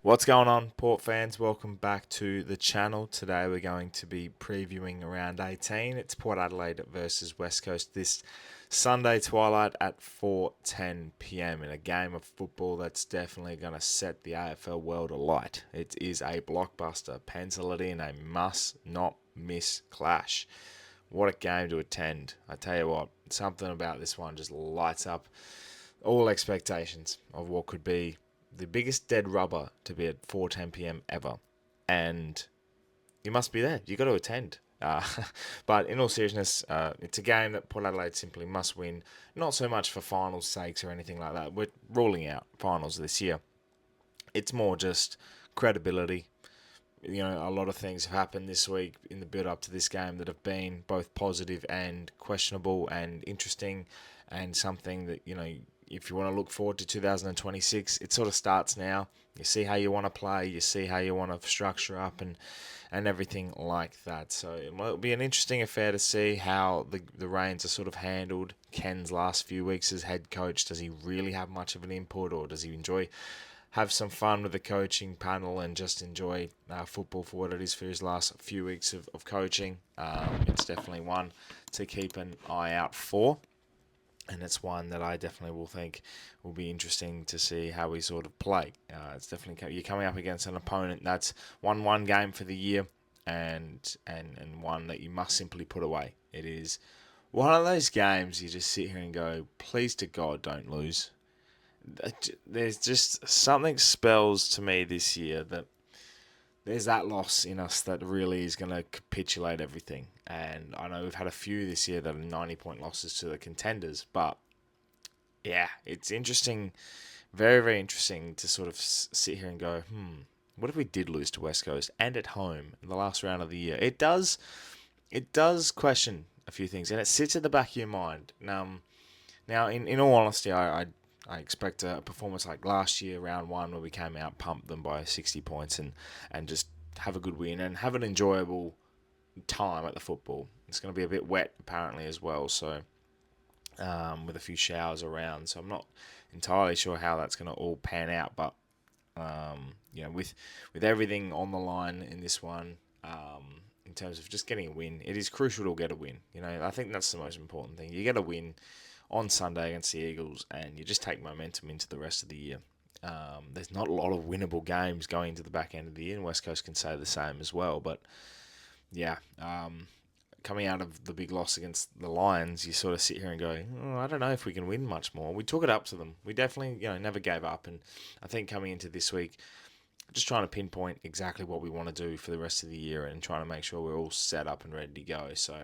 What's going on, Port fans? Welcome back to the channel. Today we're going to be previewing round 18. It's Port Adelaide versus West Coast this Sunday twilight at 4:10 p.m. in a game of football that's definitely going to set the AFL world alight. It is a blockbuster. Pencil it in, a must not miss clash. What a game to attend. I tell you what, something about this one just lights up all expectations of what could be the biggest dead rubber to be at 4:10 p.m. ever, and you must be there. You got to attend. But in all seriousness, it's a game that Port Adelaide simply must win. Not so much for finals' sakes or anything like that. We're ruling out finals this year. It's more just credibility. A lot of things have happened this week in the build up to this game that have been both positive and questionable and interesting, and something that, if you want to look forward to 2026, it sort of starts now. You see how you want to play, you see how you want to structure up and everything like that. So it'll be an interesting affair to see how the reins are sort of handled. Ken's last few weeks as head coach, does he really have much of an input, or does he have some fun with the coaching panel and just enjoy football for what it is for his last few weeks of coaching? It's definitely one to keep an eye out for. And it's one that I definitely will think will be interesting to see how we sort of play. It's definitely, you're coming up against an opponent that's won one game for the year, and one that you must simply put away. It is one of those games you just sit here and go, please to God, don't lose. There's just something spells to me this year that there's that loss in us that really is going to capitulate everything. And I know we've had a few this year that are 90-point losses to the contenders, but yeah, it's interesting, very, very interesting to sort of sit here and go, what if we did lose to West Coast and at home in the last round of the year? It does question a few things, and it sits at the back of your mind. Now, in all honesty, I expect a performance like last year, round one, where we came out, pumped them by 60 points, and just have a good win and have an enjoyable time at the football. It's going to be a bit wet, apparently, as well, so with a few showers around. So I'm not entirely sure how that's going to all pan out, but with everything on the line in this one, in terms of just getting a win, it is crucial to get a win. I think that's the most important thing. You get a win on Sunday against the Eagles, and you just take momentum into the rest of the year. There's not a lot of winnable games going into the back end of the year, and West Coast can say the same as well. But yeah, coming out of the big loss against the Lions, you sort of sit here and go, I don't know if we can win much more. We took it up to them. We definitely, never gave up. And I think coming into this week, just trying to pinpoint exactly what we want to do for the rest of the year and trying to make sure we're all set up and ready to go. So,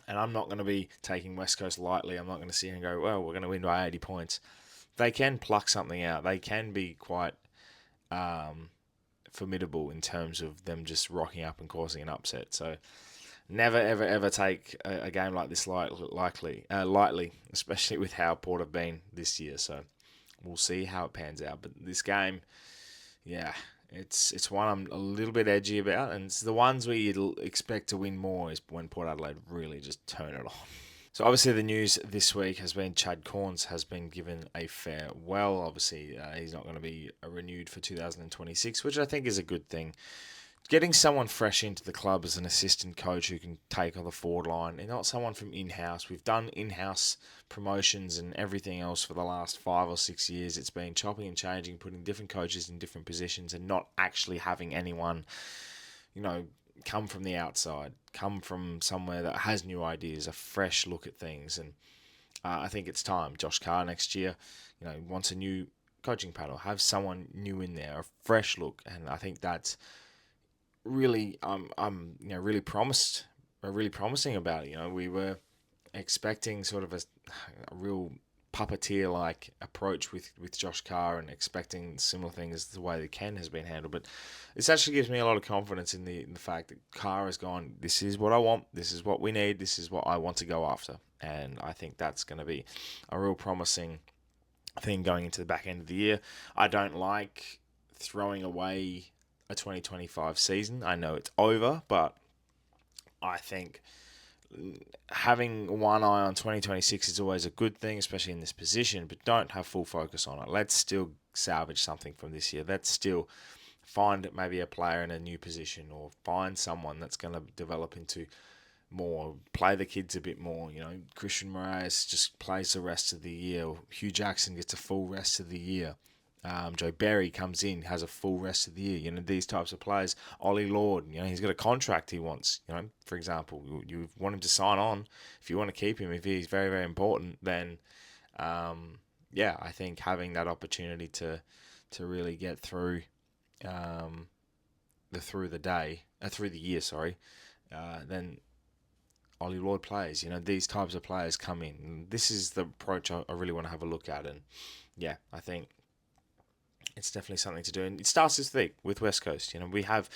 and I'm not going to be taking West Coast lightly. I'm not going to sit here and go, well, we're going to win by 80 points. They can pluck something out. They can be quite formidable in terms of them just rocking up and causing an upset. So never, ever, ever take a game like this lightly, especially with how Port have been this year. So we'll see how it pans out. But this game, yeah, it's one I'm a little bit edgy about, and it's the ones where you'd expect to win more is when Port Adelaide really just turn it on. So obviously the news this week has been Chad Corns has been given a farewell. Obviously he's not going to be renewed for 2026, which I think is a good thing. Getting someone fresh into the club as an assistant coach who can take on the forward line, and not someone from in-house. We've done in-house promotions and everything else for the last 5 or 6 years. It's been chopping and changing, putting different coaches in different positions, and not actually having anyone, come from the outside, come from somewhere that has new ideas, a fresh look at things. And I think it's time. Josh Carr next year, wants a new coaching panel, have someone new in there, a fresh look, and I think that's really really promising about it. We were expecting sort of a real puppeteer like approach with Josh Carr, and expecting similar things the way that Ken has been handled. But this actually gives me a lot of confidence in the fact that Carr has gone, this is what I want, this is what we need, this is what I want to go after. And I think that's going to be a real promising thing going into the back end of the year. I don't like throwing away a 2025 season. I know it's over, but I think having one eye on 2026 is always a good thing, especially in this position, but don't have full focus on it. Let's still salvage something from this year. Let's still find maybe a player in a new position, or find someone that's going to develop into more, play the kids a bit more. Christian Moraes just plays the rest of the year. Hugh Jackson gets a full rest of the year. Joe Berry comes in, has a full rest of the year. These types of players. Ollie Lord, he's got a contract he wants. For example, you want him to sign on. If you want to keep him, if he's very, very important, then I think having that opportunity to really get through through the year, then Ollie Lord plays. These types of players come in. This is the approach I really want to have a look at, and I think it's definitely something to do. And it starts this week with West Coast. We have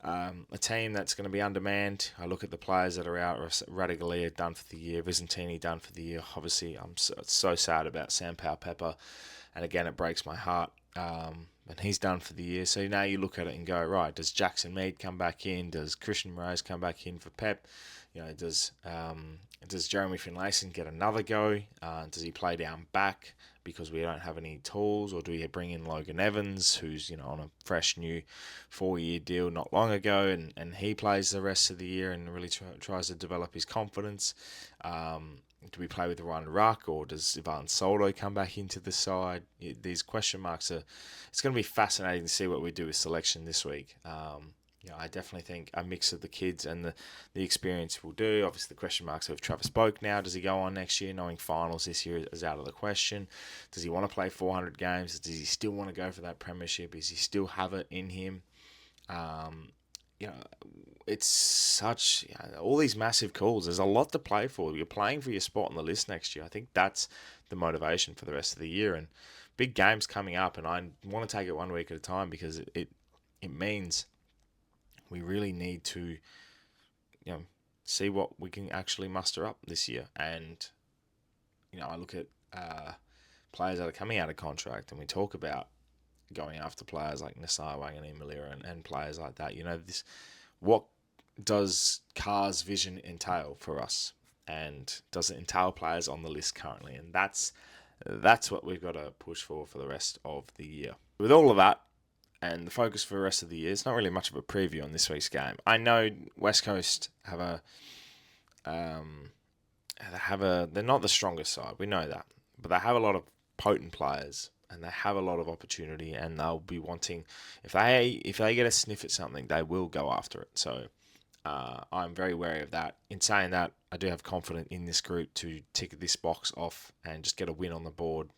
a team that's going to be undermanned. I look at the players that are out. Radigalia done for the year. Visentini done for the year. Obviously, I'm so sad about Sam Powell-Pepper, and again, it breaks my heart. And he's done for the year. So now you look at it and go, right, does Jackson Mead come back in? Does Christian Moraes come back in for Pep? Does Jeremy Finlayson get another go? Does he play down back because we don't have any tools? Or do we bring in Logan Evans, who's on a fresh new 4-year deal not long ago, and he plays the rest of the year and really tries to develop his confidence? Do we play with Ryan Ruck, or does Ivan Soldo come back into the side? These question marks it's going to be fascinating to see what we do with selection this week. I definitely think a mix of the kids and the experience will do. Obviously, the question marks of Travis Boak now. Does he go on next year, knowing finals this year is out of the question? Does he want to play 400 games? Does he still want to go for that premiership? Does he still have it in him? It's such all these massive calls. There's a lot to play for. You're playing for your spot on the list next year. I think that's the motivation for the rest of the year, and big games coming up. And I want to take it 1 week at a time, because it means we really need to see what we can actually muster up this year. And I look at players that are coming out of contract, and we talk about going after players like Nasai Wangani Malira and players like that. What does Carr's vision entail for us? And does it entail players on the list currently? And that's what we've got to push for the rest of the year. With all of that, and the focus for the rest of the year, it's not really much of a preview on this week's game. I know West Coast they're not the strongest side. We know that. But they have a lot of potent players, and they have a lot of opportunity, and they'll be wanting, if they get a sniff at something, they will go after it. So I'm very wary of that. In saying that, I do have confidence in this group to tick this box off and just get a win on the board.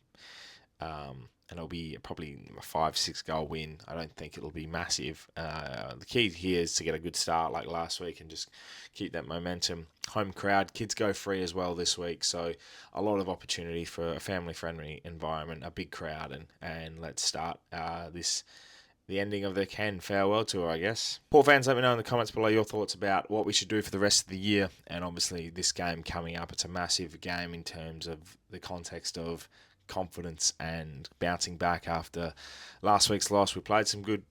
And it'll be probably a 5-6 goal win. I don't think it'll be massive. The key here is to get a good start like last week and just keep that momentum. Home crowd, kids go free as well this week, so a lot of opportunity for a family-friendly environment, a big crowd, and let's start the ending of the Ken farewell tour, I guess. Port fans, let me know in the comments below your thoughts about what we should do for the rest of the year, and obviously this game coming up. It's a massive game in terms of the context of confidence and bouncing back after last week's loss. We played some good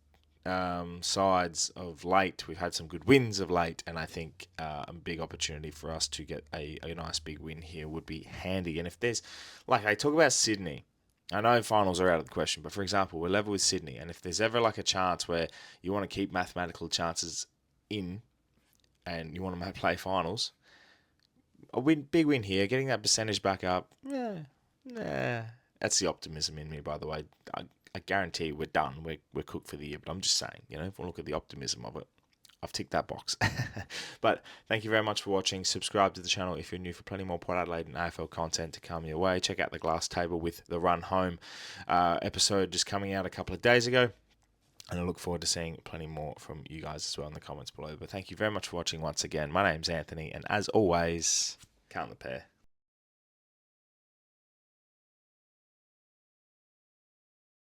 sides of late. We've had some good wins of late, and I think a big opportunity for us to get a nice big win here would be handy. And if there's, like I talk about Sydney, I know finals are out of the question, but for example, we're level with Sydney, and if there's ever like a chance where you want to keep mathematical chances in and you want to play finals, big win here, getting that percentage back up, that's the optimism in me, by the way. I guarantee we're done. We're cooked for the year, but I'm just saying, if we look at the optimism of it, I've ticked that box. But thank you very much for watching. Subscribe to the channel if you're new for plenty more Port Adelaide and AFL content to come your way. Check out the glass table with the Run Home episode just coming out a couple of days ago. And I look forward to seeing plenty more from you guys as well in the comments below. But thank you very much for watching once again. My name's Anthony, and as always, count the pair.